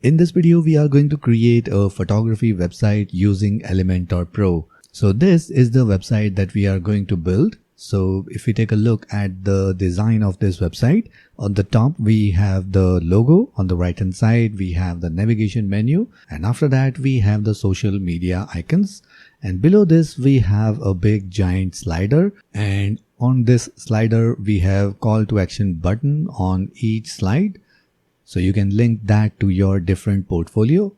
In this video, we are going to create a photography website using Elementor Pro. So this is the website that we are going to build. So if we take a look at the design of this website, on the top we have the logo, on the right hand side we have the navigation menu, and after that we have the social media icons, and below this we have a big giant slider, and on this slider we have call to action button on each slide. So you can link that to your different portfolio.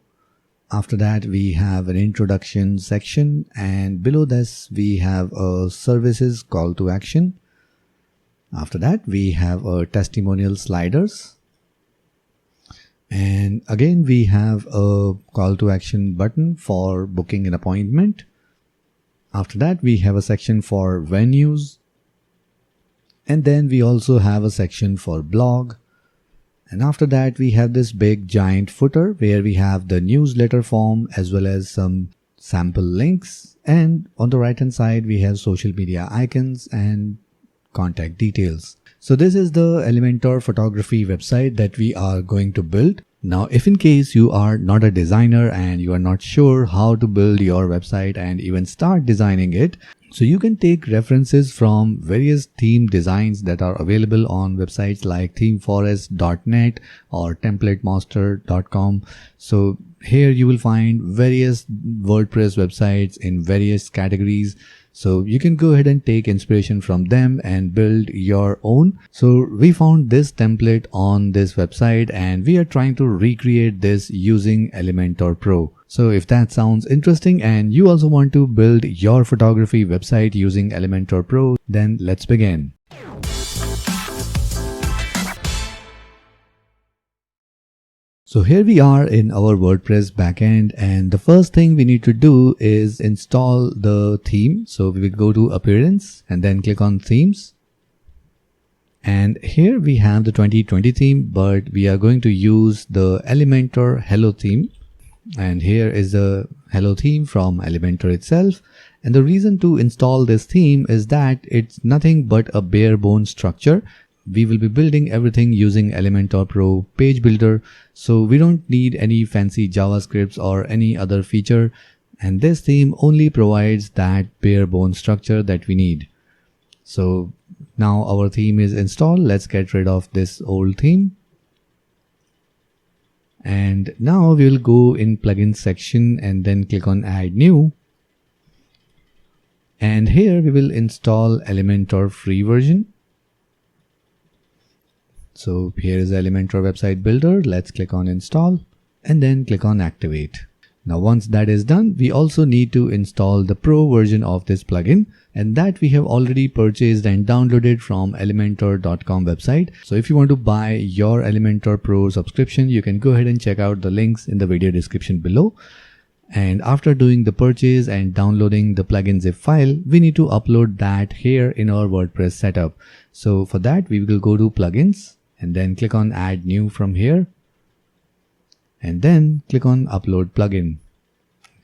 After that, we have an introduction section, and below this we have a services call to action. After that, we have a testimonial sliders. And again, we have a call to action button for booking an appointment. After that, we have a section for venues. And then we also have a section for blog. And after that, we have this big giant footer where we have the newsletter form as well as some sample links. And on the right hand side, we have social media icons and contact details. So this is the Elementor photography website that we are going to build. Now, if in case you are not a designer and you are not sure how to build your website and even start designing it, so you can take references from various theme designs that are available on websites like themeforest.net or templatemaster.com. So here you will find various WordPress websites in various categories. So you can go ahead and take inspiration from them and build your own. So we found this template on this website and we are trying to recreate this using Elementor Pro. So if that sounds interesting and you also want to build your photography website using Elementor Pro, then let's begin. So here we are in our WordPress backend, and the first thing we need to do is install the theme. So we will go to Appearance and then click on Themes. And here we have the 2020 theme, but we are going to use the Elementor Hello theme. And here is the Hello theme from Elementor itself. And the reason to install this theme is that it's nothing but a bare bones structure. We will be building everything using Elementor Pro page builder. So we don't need any fancy JavaScripts or any other feature. And this theme only provides that bare bones structure that we need. So now our theme is installed. Let's get rid of this old theme. And now we will go in plugins section and then click on add new. And here we will install Elementor free version. So here is Elementor website builder. Let's click on install and then click on activate. Now once that is done, we also need to install the pro version of this plugin, and that we have already purchased and downloaded from elementor.com website. So if you want to buy your Elementor Pro subscription, you can go ahead and check out the links in the video description below. And after doing the purchase and downloading the plugin zip file, we need to upload that here in our WordPress setup. So for that, we will go to plugins and then click on add new from here. And then click on upload plugin.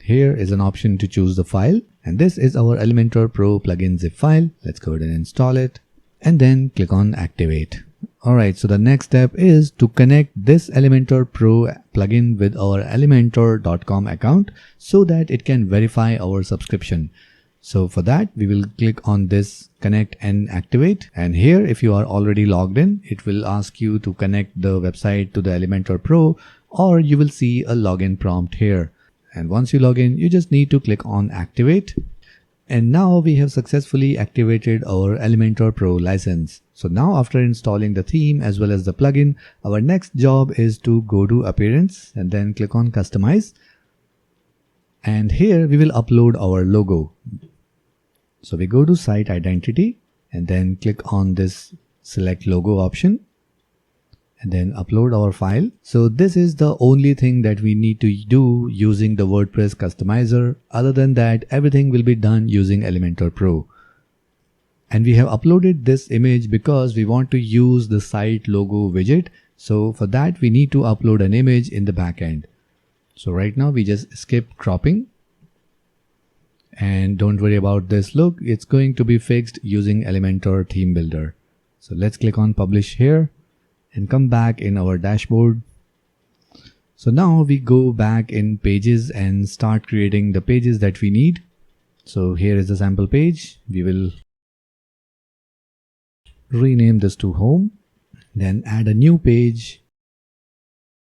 Here is an option to choose the file, and this is our Elementor Pro plugin zip file. Let's go ahead and install it and then click on activate. Alright, so the next step is to connect this Elementor Pro plugin with our elementor.com account so that it can verify our subscription. So for that, we will click on this connect and activate. And here, if you are already logged in, it will ask you to connect the website to the Elementor Pro, or you will see a login prompt here. And once you log in, you just need to click on activate. And now we have successfully activated our Elementor Pro license. So now after installing the theme as well as the plugin, our next job is to go to appearance and then click on customize. And here we will upload our logo. So we go to site identity and then click on this select logo option and then upload our file. So this is the only thing that we need to do using the WordPress customizer. Other than that, everything will be done using Elementor Pro. And we have uploaded this image because we want to use the site logo widget. So for that, we need to upload an image in the backend. So right now we just skip cropping. And don't worry about this look, it's going to be fixed using Elementor theme builder. So let's click on publish here and come back in our dashboard. So now we go back in pages and start creating the pages that we need. So here is the sample page. We will rename this to home, then add a new page.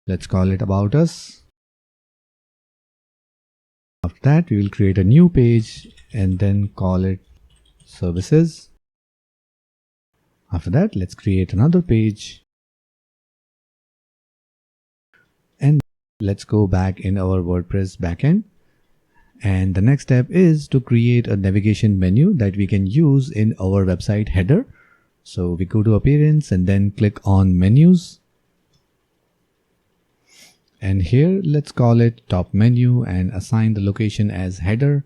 Let's call it about us. After that, we will create a new page and then call it services. After that, let's create another page. And let's go back in our WordPress backend. And the next step is to create a navigation menu that we can use in our website header. So we go to appearance and then click on menus. And here let's call it top menu and assign the location as header.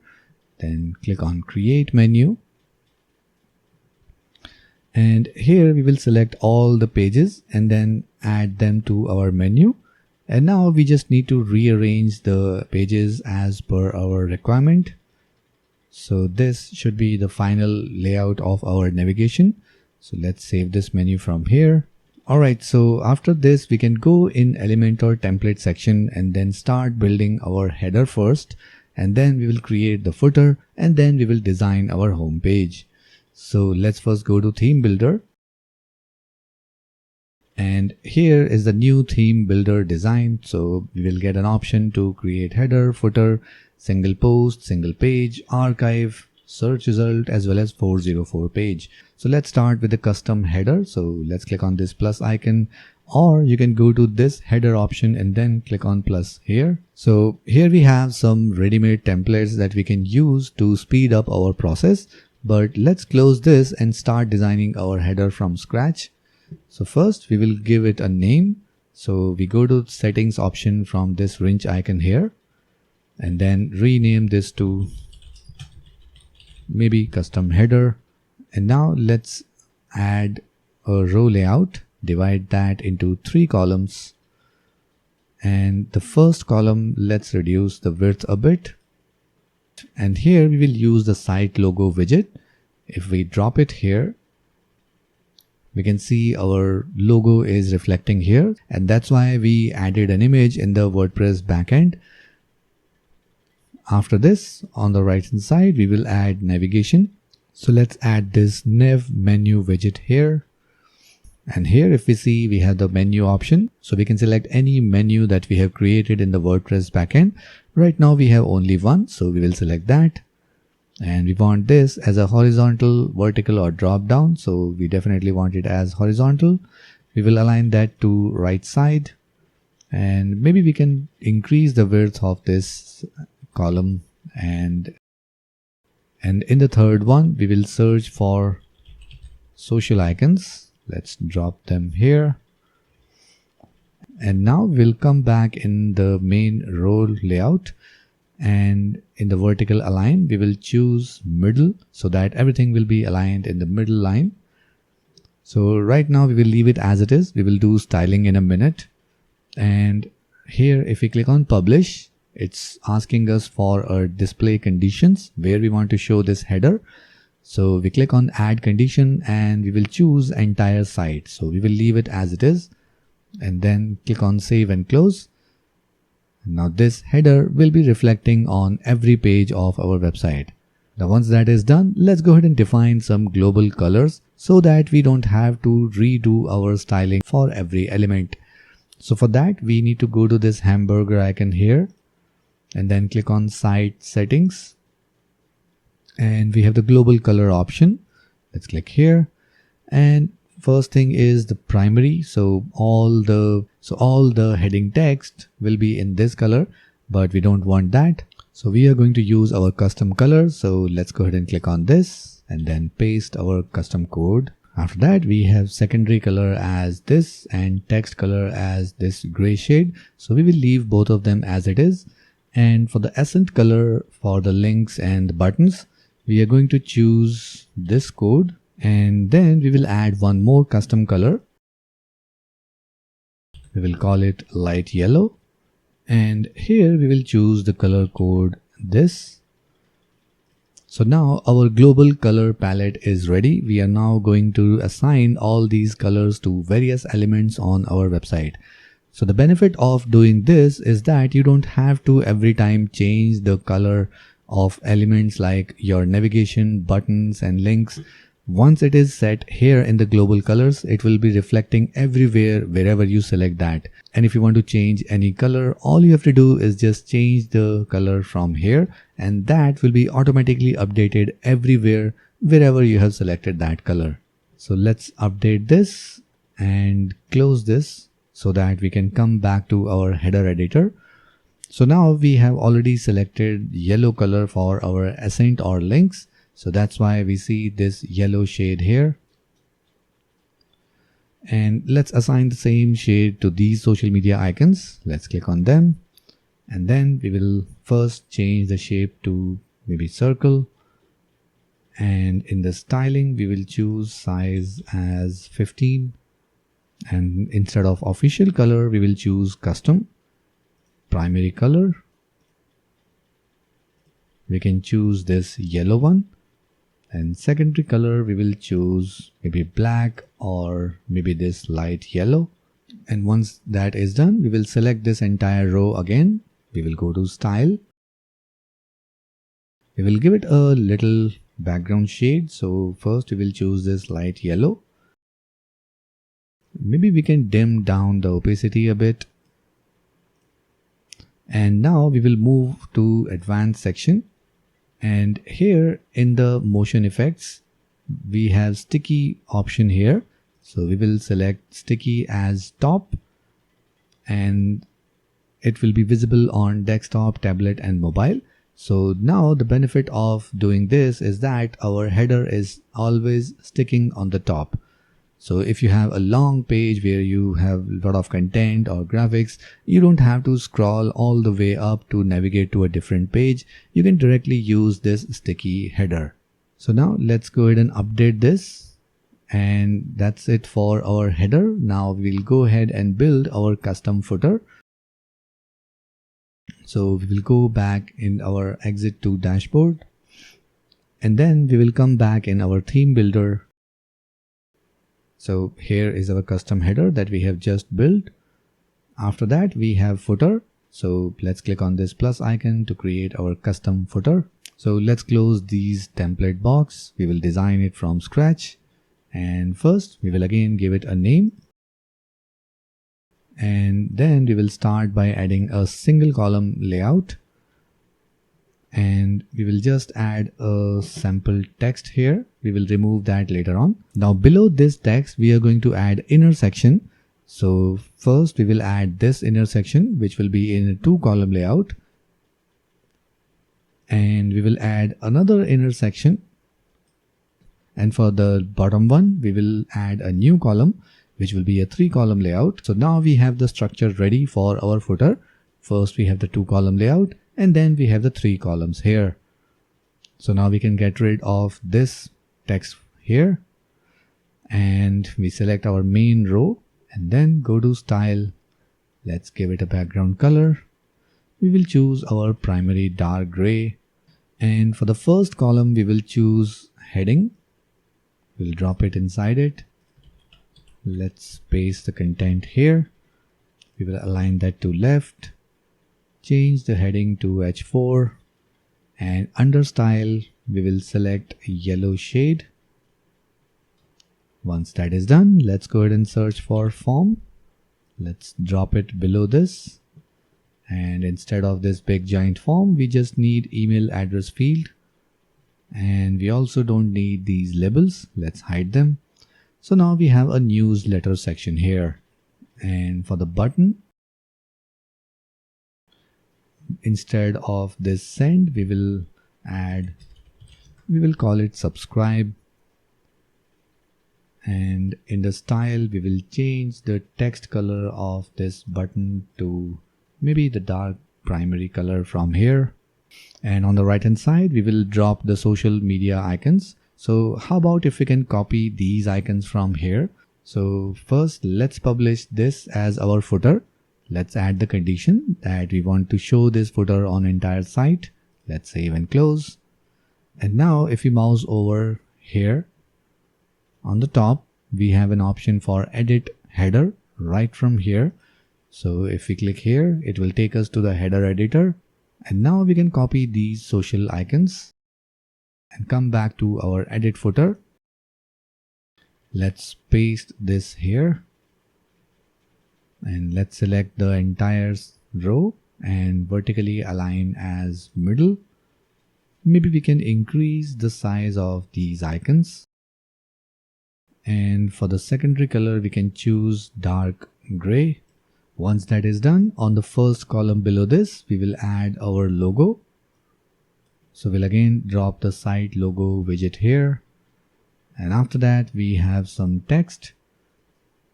Then click on create menu. And here we will select all the pages and then add them to our menu. And now we just need to rearrange the pages as per our requirement. So this should be the final layout of our navigation. So let's save this menu from here. Alright, so after this we can go in Elementor template section and then start building our header first. And then we will create the footer and then we will design our home page. So let's first go to theme builder. And here is the new theme builder design. So we will get an option to create header, footer, single post, single page, archive, search result, as well as 404 page. So let's start with the custom header. So let's click on this plus icon, or you can go to this header option and then click on plus here. So here we have some ready-made templates that we can use to speed up our process. But let's close this and start designing our header from scratch. So first we will give it a name. So we go to settings option from this wrench icon here and then rename this to maybe custom header. And now let's add a row layout, divide that into 3 columns. And the first column, let's reduce the width a bit. And here we will use the site logo widget. If we drop it here, we can see our logo is reflecting here, and that's why we added an image in the WordPress backend. After this, on the right hand side, we will add navigation. So let's add this nav menu widget here. And here if we see, we have the menu option. So we can select any menu that we have created in the WordPress backend. Right now we have only one, so we will select that. And we want this as a horizontal, vertical, or drop down. So we definitely want it as horizontal. We will align that to right side. And maybe we can increase the width of this column. And in the third one, we will search for social icons. Let's drop them here. And now we'll come back in the main row layout. And in the vertical align, we will choose middle so that everything will be aligned in the middle line. So right now we will leave it as it is. We will do styling in a minute. And here if we click on publish, it's asking us for our display conditions where we want to show this header. So we click on add condition and we will choose entire site. So we will leave it as it is and then click on save and close. Now this header will be reflecting on every page of our website. Now once that is done, let's go ahead and define some global colors so that we don't have to redo our styling for every element. So for that, we need to go to this hamburger icon here and then click on site settings. And we have the global color option. Let's click here. And first thing is the primary. So all the heading text will be in this color, but we don't want that. So we are going to use our custom color. So let's go ahead and click on this and then paste our custom code. After that, we have secondary color as this and text color as this gray shade. So we will leave both of them as it is. And for the accent color for the links and buttons, we are going to choose this code. And then we will add one more custom color. We will call it light yellow. And here we will choose the color code this. So now our global color palette is ready. We are now going to assign all these colors to various elements on our website. So the benefit of doing this is that you don't have to every time change the color of elements like your navigation, buttons and links. Once it is set here in the global colors, it will be reflecting everywhere wherever you select that. And if you want to change any color, all you have to do is just change the color from here, and that will be automatically updated everywhere wherever you have selected that color. So let's update this and close this so that we can come back to our header editor. So now we have already selected yellow color for our ascent or links. So that's why we see this yellow shade here. And let's assign the same shade to these social media icons. Let's click on them. And then we will first change the shape to maybe circle. And in the styling, we will choose size as 15. And instead of official color, we will choose custom. Primary color. We can choose this yellow one. And secondary color, we will choose maybe black or maybe this light yellow. And once that is done, we will select this entire row again. We will go to style. We will give it a little background shade. So first we will choose this light yellow. Maybe we can dim down the opacity a bit. And now we will move to advanced section. And here in the motion effects, we have sticky option here. So we will select sticky as top, and it will be visible on desktop, tablet and mobile. So now the benefit of doing this is that our header is always sticking on the top. So if you have a long page where you have a lot of content or graphics, you don't have to scroll all the way up to navigate to a different page. You can directly use this sticky header. So now let's go ahead and update this. And that's it for our header. Now we'll go ahead and build our custom footer. So we will go back in our exit to dashboard. And then we will come back in our theme builder. So here is our custom header that we have just built. After that, we have footer. So let's click on this plus icon to create our custom footer. So let's close these template box. We will design it from scratch. And first we will again give it a name. And then we will start by adding a single column layout. And we will just add a sample text here. We will remove that later on. Now below this text, we are going to add inner section. So first we will add this inner section, which will be in a 2-column layout. And we will add another inner section. And for the bottom one, we will add a new column, which will be a 3-column layout. So now we have the structure ready for our footer. First we have the 2-column layout, and then we have the 3 columns here. So now we can get rid of this text here, and we select our main row and then go to style. Let's give it a background color. We will choose our primary dark gray, and for the first column we will choose heading. We'll drop it inside it. Let's paste the content here. We will align that to left. Change the heading to H4, and under style we will select yellow shade. Once that is done, let's go ahead and search for form. Let's drop it below this, and instead of this big giant form, we just need email address field, and we also don't need these labels. Let's hide them. So now we have a newsletter section here, and for the button, instead of this send, we will call it subscribe. And in the style, we will change the text color of this button to maybe the dark primary color from here. And on the right hand side, we will drop the social media icons. So how about if we can copy these icons from here? So first, let's publish this as our footer. Let's add the condition that we want to show this footer on entire site. Let's save and close. And now if we mouse over here on the top, we have an option for edit header right from here. So if we click here, it will take us to the header editor. And now we can copy these social icons and come back to our edit footer. Let's paste this here. And let's select the entire row and vertically align as middle. Maybe we can increase the size of these icons. And for the secondary color, we can choose dark gray. Once that is done, on the first column below this, we will add our logo. So we'll again drop the site logo widget here. And after that, we have some text.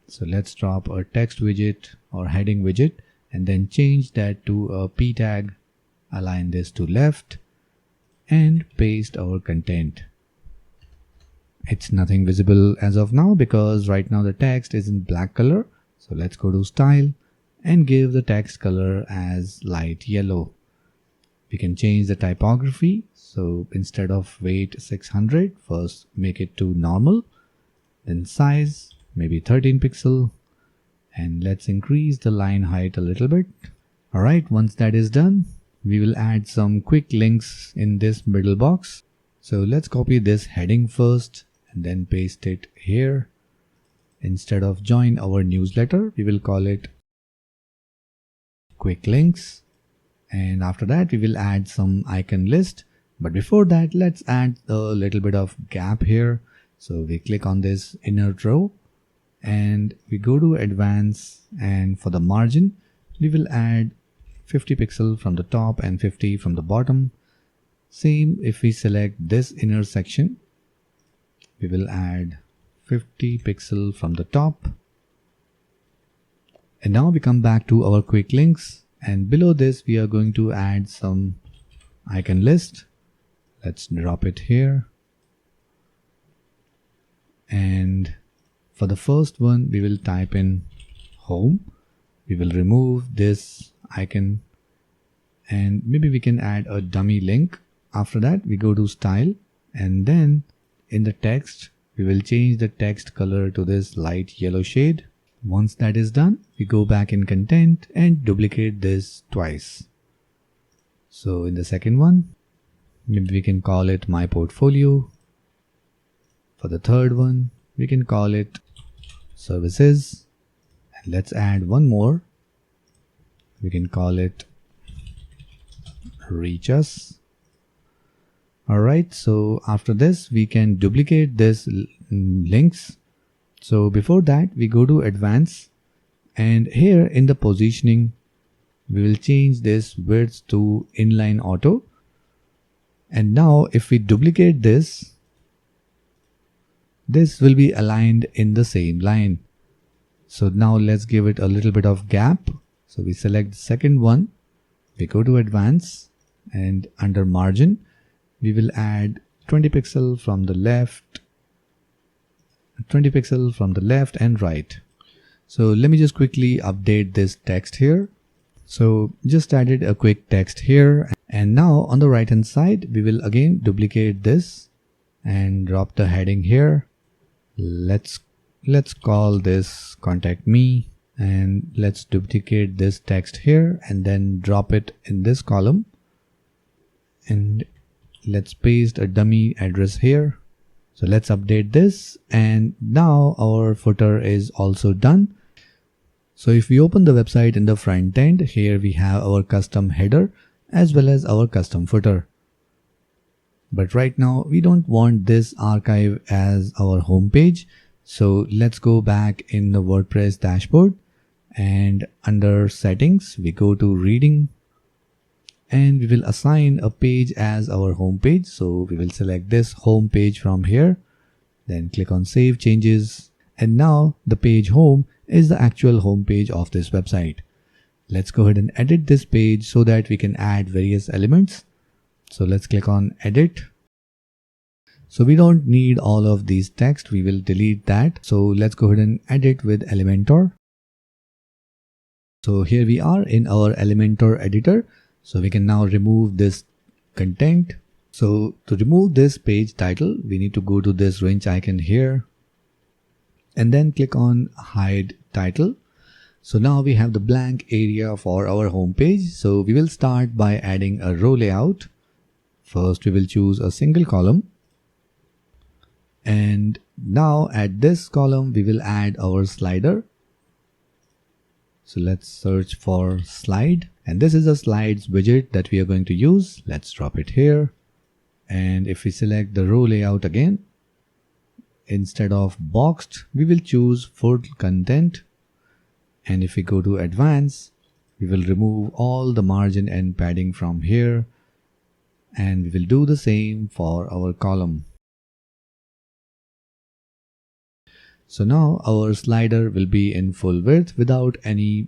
So let's drop a text widget or heading widget and then change that to a p tag. Align this to left and paste our content. It's nothing visible as of now because right now the text is in black color. So let's go to style and give the text color as light yellow. We can change the typography. So instead of weight 600, first make it to normal, then size maybe 13 pixel, and let's increase the line height a little bit. Alright, once that is done, we will add some quick links in this middle box. So let's copy this heading first and then paste it here. Instead of join our newsletter, we will call it quick links. And after that, we will add some icon list. But before that, let's add a little bit of gap here. So we click on this inner row and we go to advanced, and for the margin, we will add 50 pixel from the top and 50 from the bottom. Same if we select this inner section, we will add 50 pixel from the top. And now we come back to our quick links, and below this we are going to add some icon list. Let's drop it here. And for the first one, we will type in home. We will remove this icon and maybe we can add a dummy link. After that, we go to style, and then in the text, we will change the text color to this light yellow shade. Once that is done, we go back in content and duplicate this twice. So in the second one, maybe we can call it my portfolio. For the third one, we can call it services. And let's add one more. We can call it reach us. Alright, so after this, we can duplicate this links. So before that, we go to advanced, and here in the positioning, we will change this width to inline auto. And now if we duplicate this, this will be aligned in the same line. So now let's give it a little bit of gap. So we select the second one, we go to advanced, and under margin, we will add 20 pixel from the left, 20 pixel from the left and right. So let me just quickly update this text here. So just added a quick text here, and now on the right hand side, we will again duplicate this and drop the heading here. Let's call this contact me, and let's duplicate this text here and then drop it in this column, and let's paste a dummy address here. So let's update this, and now our footer is also done. So if we open the website in the front end, here we have our custom header as well as our custom footer. But right now we don't want this archive as our home page. So let's go back in the WordPress dashboard, and under settings, we go to reading, and we will assign a page as our home page. So we will select this home page from here, then click on save changes. And now the page home is the actual home page of this website. Let's go ahead and edit this page so that we can add various elements. So let's click on edit. So we don't need all of these text. We will delete that. So let's go ahead and edit with Elementor. So here we are in our Elementor editor. So we can now remove this content. So to remove this page title, we need to go to this wrench icon here and then click on hide title. So now we have the blank area for our home page. So we will start by adding a row layout. First, we will choose a single column. And now at this column, we will add our slider. So let's search for slide. And this is a slides widget that we are going to use. Let's drop it here. And if we select the row layout again, instead of boxed, we will choose full content. And if we go to advanced, we will remove all the margin and padding from here. And we will do the same for our column. So now our slider will be in full width without any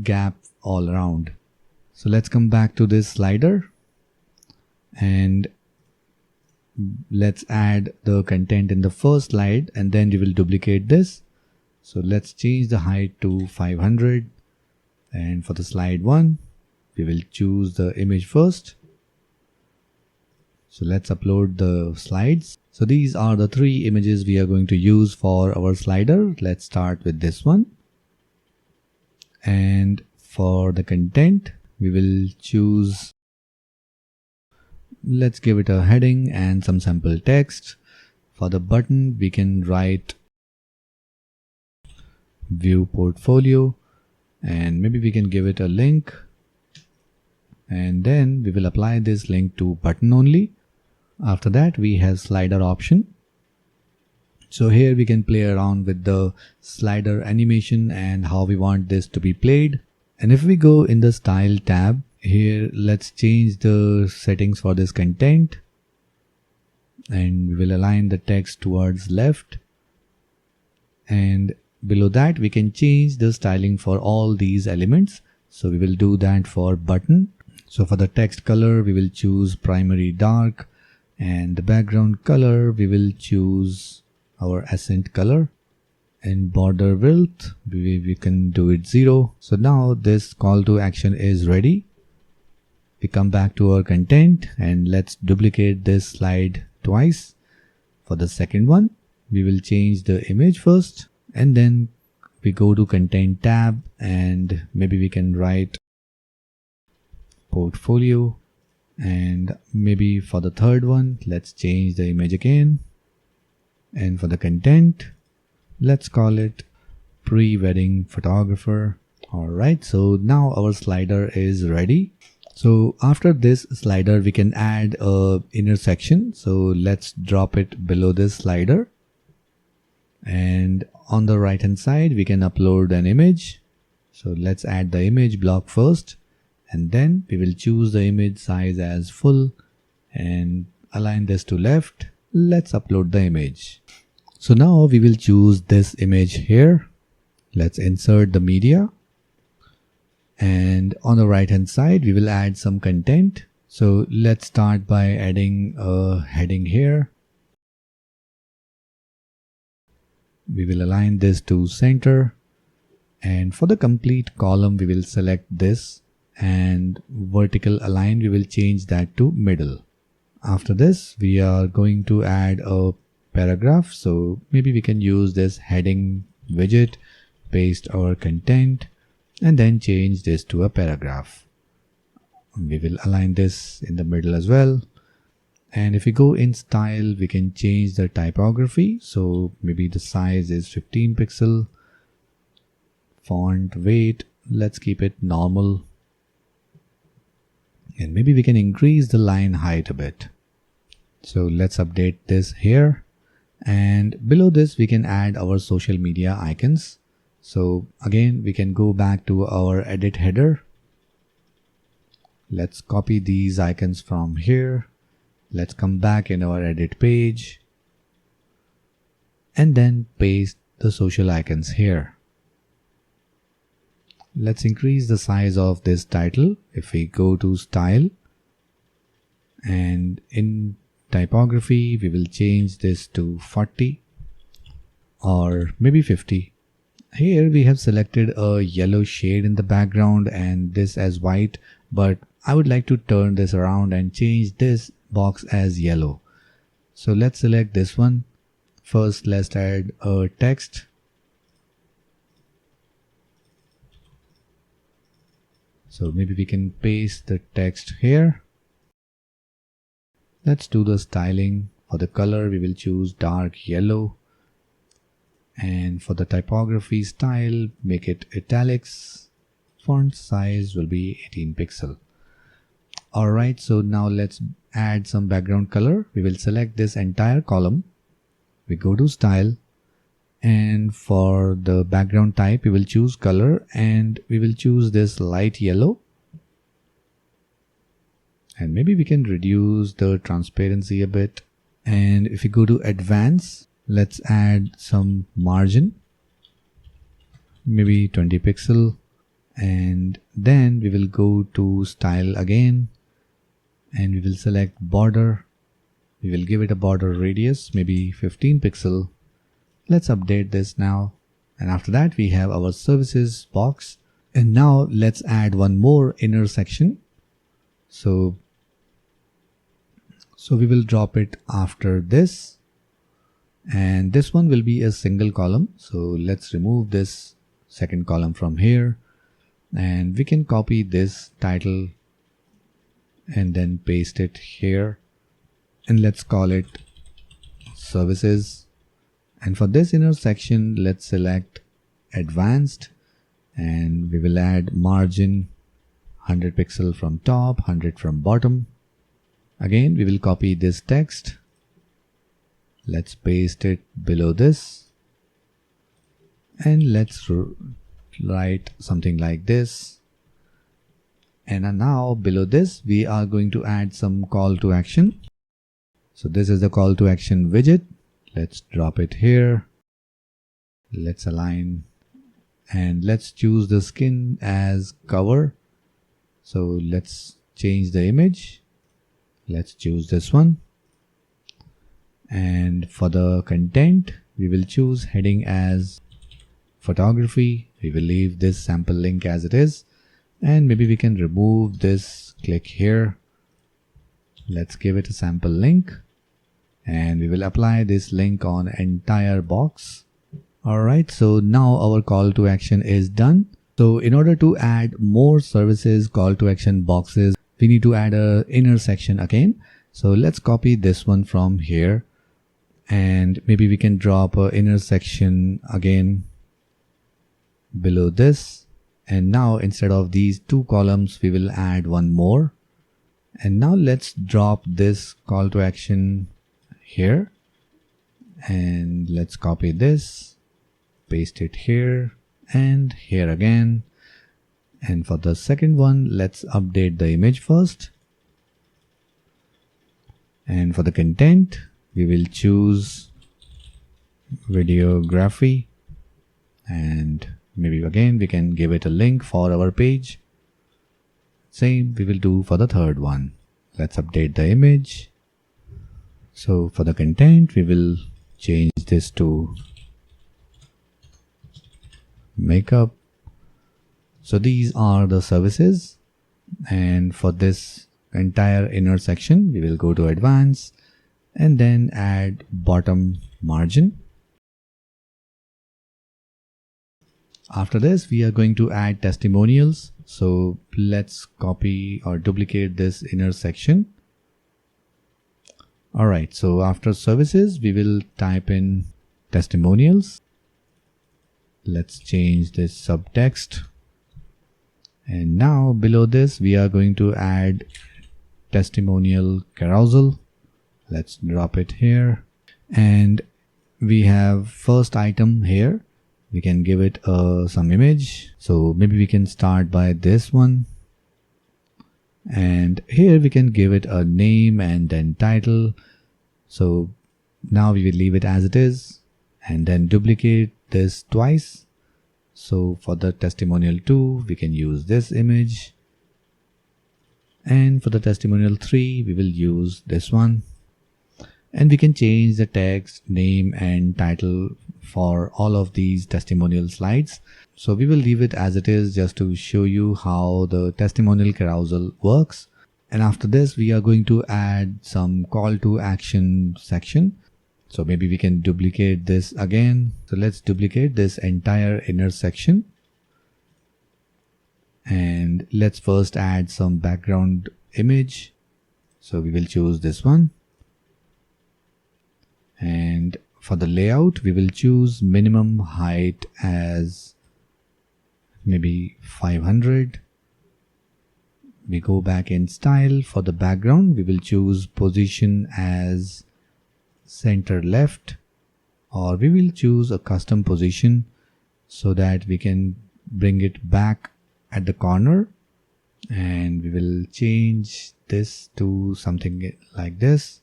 gap all around. So let's come back to this slider and let's add the content in the first slide, and then we will duplicate this. So let's change the height to 500, and for the slide 1 we will choose the image first. So let's upload the slides. So these are the 3 images we are going to use for our slider. Let's start with this one. And for the content, we will choose, let's give it a heading and some sample text. For the button, we can write view portfolio, and maybe we can give it a link. And then we will apply this link to button only. After that, we have slider option. So here we can play around with the slider animation and how we want this to be played. And if we go in the style tab here, let's change the settings for this content. And we will align the text towards left. And below that, we can change the styling for all these elements. So we will do that for button. So for the text color, we will choose primary dark. And the background color, we will choose our accent color. And border width, we can do it 0. So now this call to action is ready. We come back to our content and let's duplicate this slide twice. For the second one, we will change the image first, and then we go to content tab and maybe we can write portfolio. And maybe for the third one, let's change the image again. And for the content, let's call it pre-wedding photographer. Alright, so now our slider is ready. So after this slider, we can add a intersection. So let's drop it below this slider. And on the right hand side, we can upload an image. So let's add the image block first. And then we will choose the image size as full and align this to left. Let's upload the image. So now we will choose this image here. Let's insert the media. And on the right hand side, we will add some content. So let's start by adding a heading here. We will align this to center. And for the complete column, we will select this. And vertical align, we will change that to middle. After this, we are going to add a paragraph. So maybe we can use this heading widget, paste our content, and then change this to a paragraph. We will align this in the middle as well. And if we go in style, we can change the typography. So maybe the size is 15 pixel. Font weight, let's keep it normal. And maybe we can increase the line height a bit. So let's update this here. And below this, we can add our social media icons. So again, we can go back to our edit header. Let's copy these icons from here. Let's come back in our edit page. And then paste the social icons here. Let's increase the size of this title. If we go to style and in typography, we will change this to 40 or maybe 50. Here we have selected a yellow shade in the background and this as white, but I would like to turn this around and change this box as yellow. So let's select this one. First, let's add a text. So maybe we can paste the text here. Let's do the styling. For the color, we will choose dark yellow. And for the typography style, make it italics. Font size will be 18 pixel. Alright, so now let's add some background color. We will select this entire column. We go to style, and for the background type, we will choose color, and we will choose this light yellow. And maybe we can reduce the transparency a bit. And if you go to advanced, let's add some margin, maybe 20 pixel. And then we will go to style again, and we will select border. We will give it a border radius, maybe 15 pixel. Let's update this now. And after that, we have our services box. And now let's add one more inner section. So we will drop it after this. And this one will be a single column. So let's remove this second column from here. And we can copy this title and then paste it here. And let's call it services. And for this inner section, let's select advanced, and we will add margin 100 pixel from top, 100 from bottom. Again, we will copy this text. Let's paste it below this. And let's write something like this. And now below this, we are going to add some call to action. So this is the call to action widget. Let's drop it here. Let's align, and let's choose the skin as cover. So let's change the image. Let's choose this one. And for the content, we will choose heading as photography. We will leave this sample link as it is. And maybe we can remove this, click here. Let's give it a sample link. And we will apply this link on entire box. Alright, so now our call to action is done. So in order to add more services call to action boxes, we need to add a inner section again. So let's copy this one from here. And maybe we can drop a inner section again below this. And now instead of these two columns, we will add one more. And now let's drop this call to action here, and let's copy this, paste it here and here again. And for the second one, let's update the image first. And for the content, we will choose videography, and maybe again we can give it a link for our page. Same we will do for the third one. Let's update the image. So for the content, we will change this to makeup. So these are the services. And for this entire inner section, we will go to advanced and then add bottom margin. After this, we are going to add testimonials. So let's copy or duplicate this inner section. Alright, so after services, we will type in testimonials. Let's change this subtext. And now below this, we are going to add testimonial carousel. Let's drop it here. And we have first item here. We can give it some image. So maybe we can start by this one. And here we can give it a name and then title. So now we will leave it as it is and then duplicate this twice. So for the testimonial 2, we can use this image. And for the testimonial 3, we will use this one. And we can change the text, name and title for all of these testimonial slides. So we will leave it as it is just to show you how the testimonial carousel works. And after this, we are going to add some call to action section. So maybe we can duplicate this again. So let's duplicate this entire inner section. And let's first add some background image. So we will choose this one. And for the layout, we will choose minimum height as maybe 500. We go back in style. For the background, we will choose position as center left, or we will choose a custom position so that we can bring it back at the corner. And we will change this to something like this.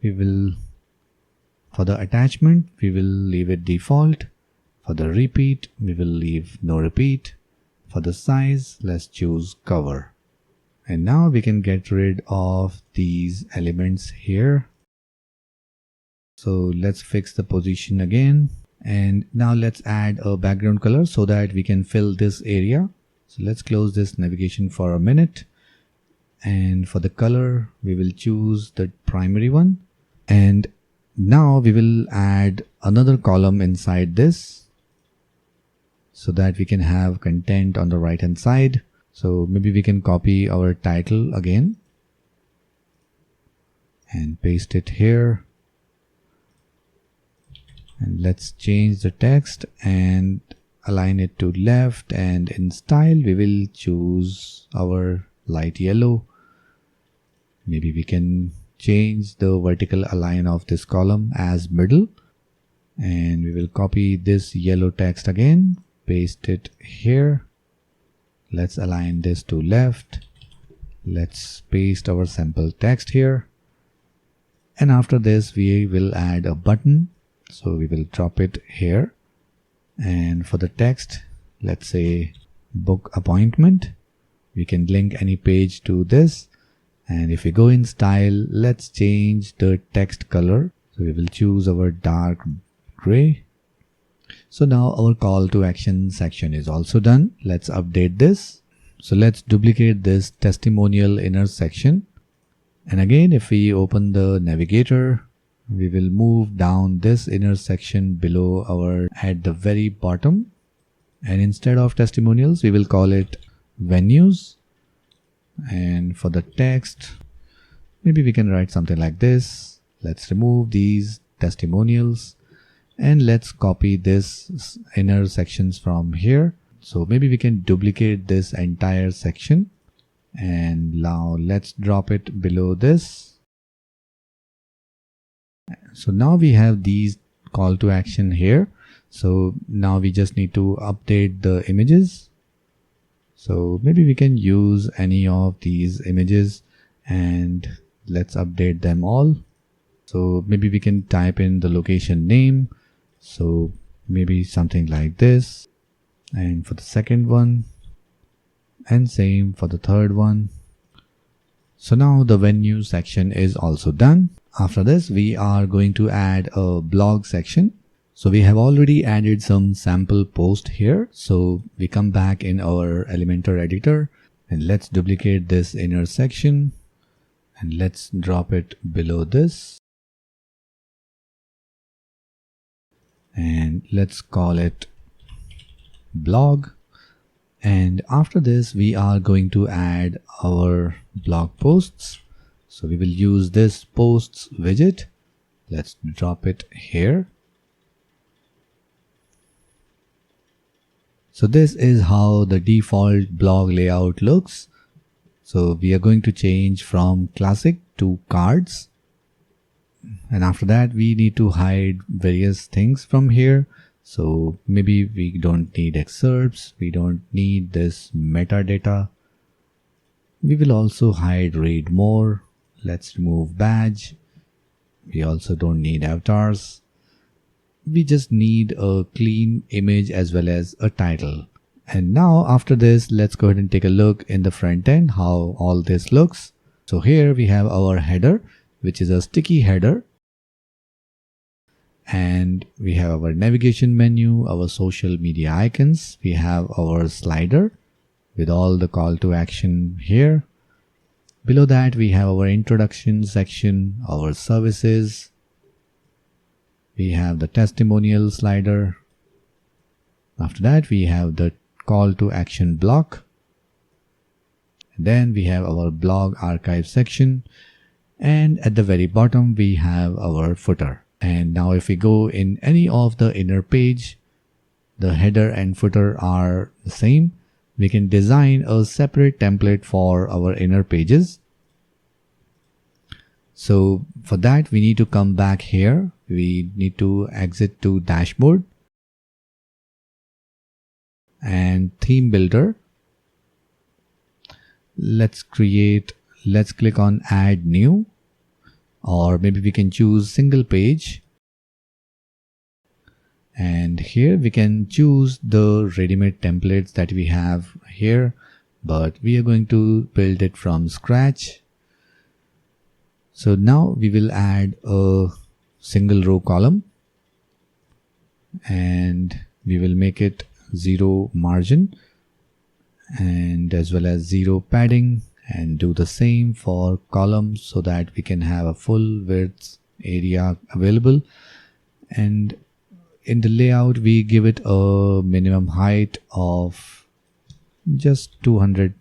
For the attachment, we will leave it default. For the repeat, we will leave no repeat. For the size, let's choose cover. And now we can get rid of these elements here. So let's fix the position again. And now let's add a background color so that we can fill this area. So let's close this navigation for a minute. And for the color, we will choose the primary one. And now we will add another column inside this so that we can have content on the right hand side. So maybe we can copy our title again and paste it here. And let's change the text and align it to left, and in style we will choose our light yellow. Maybe we can change the vertical align of this column as middle, and we will copy this yellow text again, paste it here. Let's align this to left. Let's paste our sample text here, and after this we will add a button. So we will drop it here, and for the text, let's say book appointment. We can link any page to this. And if we go in style, let's change the text color. So we will choose our dark gray. So now our call to action section is also done. Let's update this. So let's duplicate this testimonial inner section. And again, if we open the navigator, we will move down this inner section below our at the very bottom. And instead of testimonials, we will call it venues. And for the text, maybe we can write something like this. Let's remove these testimonials and let's copy this inner sections from here. So maybe we can duplicate this entire section, and now let's drop it below this. So now we have these call to action here. So now we just need to update the images. So maybe we can use any of these images and let's update them all. So maybe we can type in the location name. So maybe something like this. And for the second one, and same for the third one. So now the venue section is also done. After this, we are going to add a blog section. So we have already added some sample post here. So we come back in our Elementor editor and let's duplicate this inner section and let's drop it below this. And let's call it blog. And after this, we are going to add our blog posts. So we will use this posts widget. Let's drop it here. So this is how the default blog layout looks. So we are going to change from classic to cards. And after that, we need to hide various things from here. So maybe we don't need excerpts. We don't need this metadata. We will also hide read more. Let's remove badge. We also don't need avatars. We just need a clean image as well as a title. And now after this, let's go ahead and take a look in the front end how all this looks. So here we have our header, which is a sticky header. And we have our navigation menu, our social media icons. We have our slider with all the call to action here. Below that, we have our introduction section, our services. We have the testimonial slider. After that, we have the call to action block. Then we have our blog archive section, and at the very bottom we have our footer. And now if we go in any of the inner page, the header and footer are the same. We can design a separate template for our inner pages. So for that we need to come back here. We need to exit to dashboard and theme builder. Let's click on add new, or maybe we can choose single page. And here we can choose the ready-made templates that we have here, but we are going to build it from scratch. So now we will add a single row column, and we will make it 0 margin and as well as 0 padding, and do the same for columns so that we can have a full width area available. And in the layout we give it a minimum height of just 200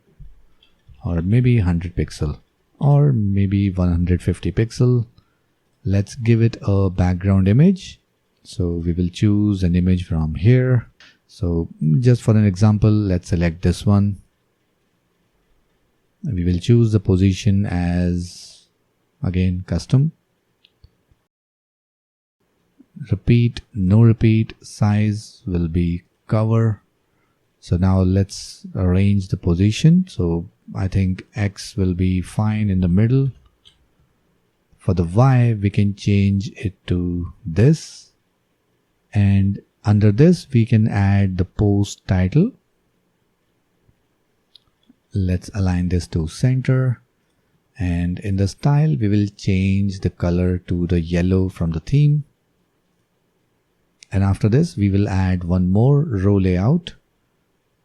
or maybe 100 pixel or maybe 150 pixel. Let's give it a background image. So we will choose an image from here. So just for an example, let's select this one. We will choose the position as, again, custom. Repeat, no repeat, size will be cover. So now let's arrange the position. So I think X will be fine in the middle. For the Y, we can change it to this. And under this, we can add the post title. Let's align this to center. And in the style, we will change the color to the yellow from the theme. And after this, we will add one more row layout.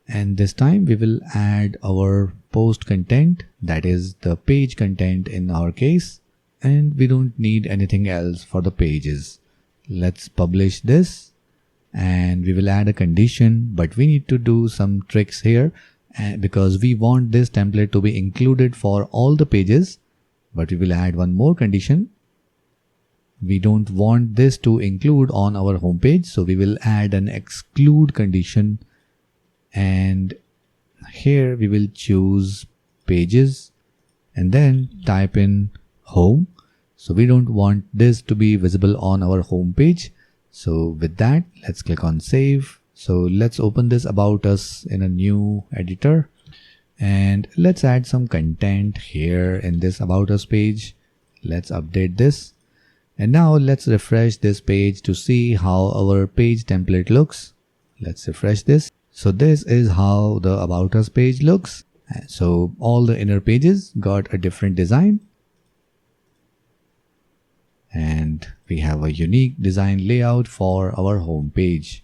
And this time we will add our post content, that is the page content in our case. And we don't need anything else for the pages. Let's publish this. And we will add a condition, but we need to do some tricks here because we want this template to be included for all the pages, but we will add one more condition. We don't want this to include on our home page, so we will add an exclude condition, and here we will choose pages and then type in home. So we don't want this to be visible on our home page. So with that, let's click on save. So let's open this about us in a new editor, and let's add some content here in this about us page. Let's update this. And now let's refresh this page to see how our page template looks. Let's refresh this. So this is how the about us page looks. So all the inner pages got a different design. And we have a unique design layout for our home page.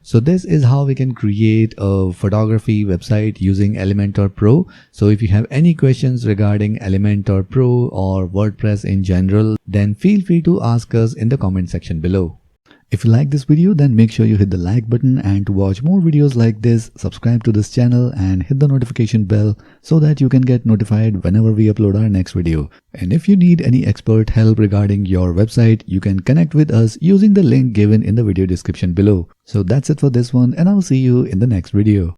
So this is how we can create a photography website using Elementor Pro. So if you have any questions regarding Elementor Pro or WordPress in general, then feel free to ask us in the comment section below. If you like this video, then make sure you hit the like button, and to watch more videos like this, subscribe to this channel and hit the notification bell so that you can get notified whenever we upload our next video. And if you need any expert help regarding your website, you can connect with us using the link given in the video description below. So that's it for this one, and I'll see you in the next video.